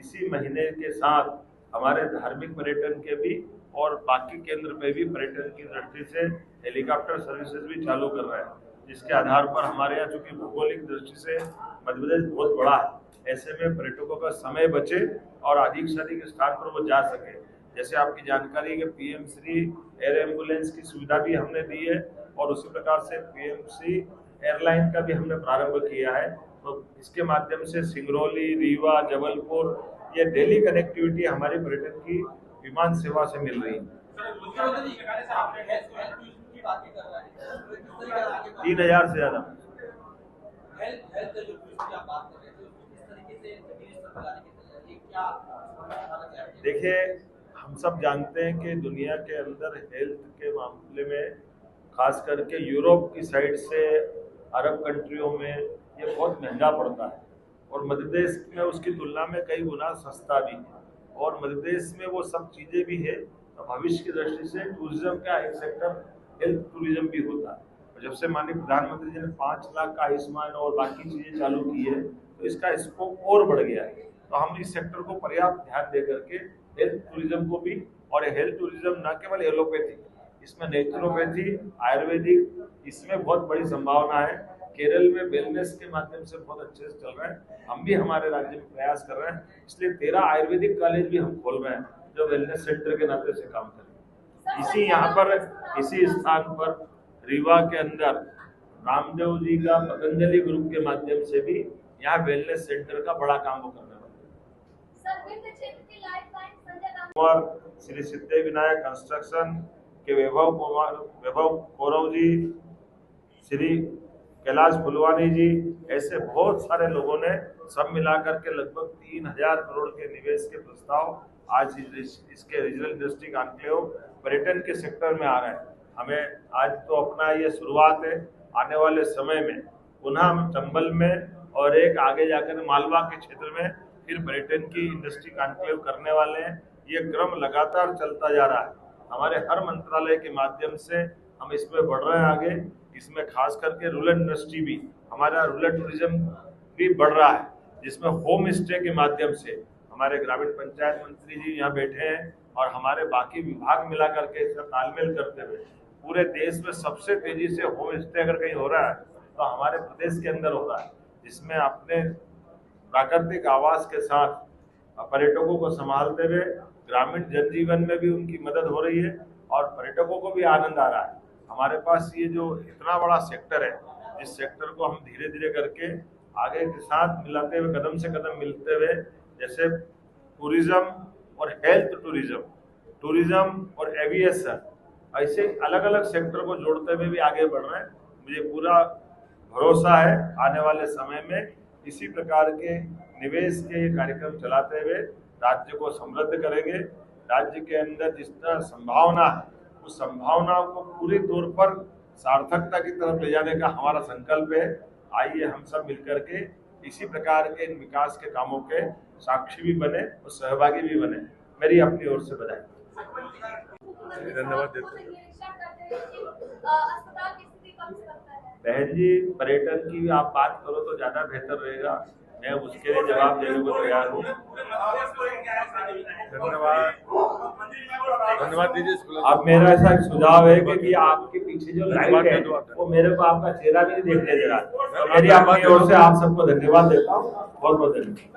इसी महीने के साथ हमारे धार्मिक पर्यटन के भी और बाकी केंद्र पे भी पर्यटन की दृष्टि से हेलीकॉप्टर सर्विसेज भी चालू कर रहे हैं, जिसके आधार पर हमारे यहाँ चूंकि भौगोलिक दृष्टि से मध्य प्रदेश बहुत बड़ा है, ऐसे में पर्यटकों का समय बचे और अधिक से अधिक स्थान पर वो जा सके। जैसे आपकी जानकारी है कि पीएम श्री एयर एम्बुलेंस की सुविधा भी हमने दी है और उसी प्रकार से पीएम श्री एयरलाइन का भी हमने प्रारंभ किया है। तो इसके माध्यम से सिंगरौली, रीवा, जबलपुर ये डेली कनेक्टिविटी हमारी पर्यटन की विमान सेवा से मिल रही है। 3000 से ज्यादा। देखिए, हम सब जानते हैं कि दुनिया के अंदर हेल्थ के मामले में खास करके यूरोप की साइड से अरब कंट्रियों में ये बहुत महंगा पड़ता है और मध्य प्रदेश में उसकी तुलना में कई गुना सस्ता भी है और मध्य प्रदेश में वो सब चीज़ें भी है। तो भविष्य की दृष्टि से टूरिज्म का एक सेक्टर हेल्थ टूरिज्म भी होता है। जब से माननीय प्रधानमंत्री जी ने 5 लाख का आयुष्मान और बाकी चीज़ें चालू की है तो इसका स्कोप और बढ़ गया है। तो हम इस सेक्टर को पर्याप्त ध्यान दे करके हेल्थ टूरिज्म को भी, और हेल्थ टूरिज्म न केवल एलोपैथी, इसमें नेचुरोपैथी, आयुर्वेदिक, इसमें बहुत बड़ी संभावना है। केरल में वेलनेस के माध्यम से बहुत अच्छे से चल रहा है, हम भी हमारे राज्य में प्रयास कर रहे हैं, इसलिए 13 आयुर्वेदिक कॉलेज भी हम खोल रहे हैं जो वेलनेस सेंटर के नाते से काम करें। इसी स्थान पर रीवा के अंदर रामदेव जी का पतंजलि ग्रुप के माध्यम से भी यहाँ वेलनेस सेंटर का बड़ा काम वो करने वाले हैं। श्री सिद्धि विनायक कंस्ट्रक्शन के वैभव कौरव जी, श्री कैलाश फुलवानी जी, ऐसे बहुत सारे लोगों ने सब मिलाकर के लगभग 3000 करोड़ के निवेश के प्रस्ताव आज इसके रीजनल इंडस्ट्री कॉन्क्लेव पर्यटन के सेक्टर में आ रहे हैं। हमें आज तो अपना ये शुरुआत है, आने वाले समय में पुनः हम चंबल में और एक आगे जाकर मालवा के क्षेत्र में फिर पर्यटन की इंडस्ट्री कॉन्क्लेव करने वाले हैं। ये क्रम लगातार चलता जा रहा है। हमारे हर मंत्रालय के माध्यम से हम इसमें बढ़ रहे हैं आगे। इसमें खास करके रूरल इंडस्ट्री भी, हमारा रूरल टूरिज्म भी बढ़ रहा है, जिसमें होम स्टे के माध्यम से हमारे ग्रामीण पंचायत मंत्री जी यहाँ बैठे हैं और हमारे बाकी विभाग मिला करके इसका तालमेल करते हुए पूरे देश में सबसे तेजी से होम स्टे अगर कहीं हो रहा है तो हमारे प्रदेश के अंदर हो रहा है, जिसमें अपने प्राकृतिक आवास के साथ पर्यटकों को संभालते हुए ग्रामीण जनजीवन में भी उनकी मदद हो रही है और पर्यटकों को भी आनंद आ रहा है। हमारे पास ये जो इतना बड़ा सेक्टर है, इस सेक्टर को हम धीरे धीरे करके आगे के साथ मिलाते हुए, कदम से कदम मिलते हुए, जैसे टूरिज्म और हेल्थ टूरिज्म और एविएशन, ऐसे अलग अलग सेक्टर को जोड़ते हुए भी आगे बढ़ रहे हैं। मुझे पूरा भरोसा है आने वाले समय में इसी प्रकार के निवेश के कार्यक्रम चलाते हुए राज्य को समृद्ध करेंगे। राज्य के अंदर जिस तरह संभावना है, उस संभावनाओं को पूरी तौर पर सार्थकता की तरफ ले जाने का हमारा संकल्प है। आइए हम सब मिलकर के इसी प्रकार के इन विकास के कामों के साक्षी भी बने और सहभागी भी बने। मेरी अपनी ओर से बधाई। धन्यवाद देते हैं। बहन जी, पर्यटन की आप बात करो तो ज्यादा बेहतर रहेगा, मैं उसके लिए जवाब देने को तैयार हूँ। धन्यवाद दीजिए। अब मेरा ऐसा सुझाव है कि आपके पीछे जो लाइट है वो मेरे को आपका चेहरा भी नहीं देखने दे रहा, तो मेरी अपनी ओर से आप सबको धन्यवाद देता हूँ। बहुत बहुत धन्यवाद।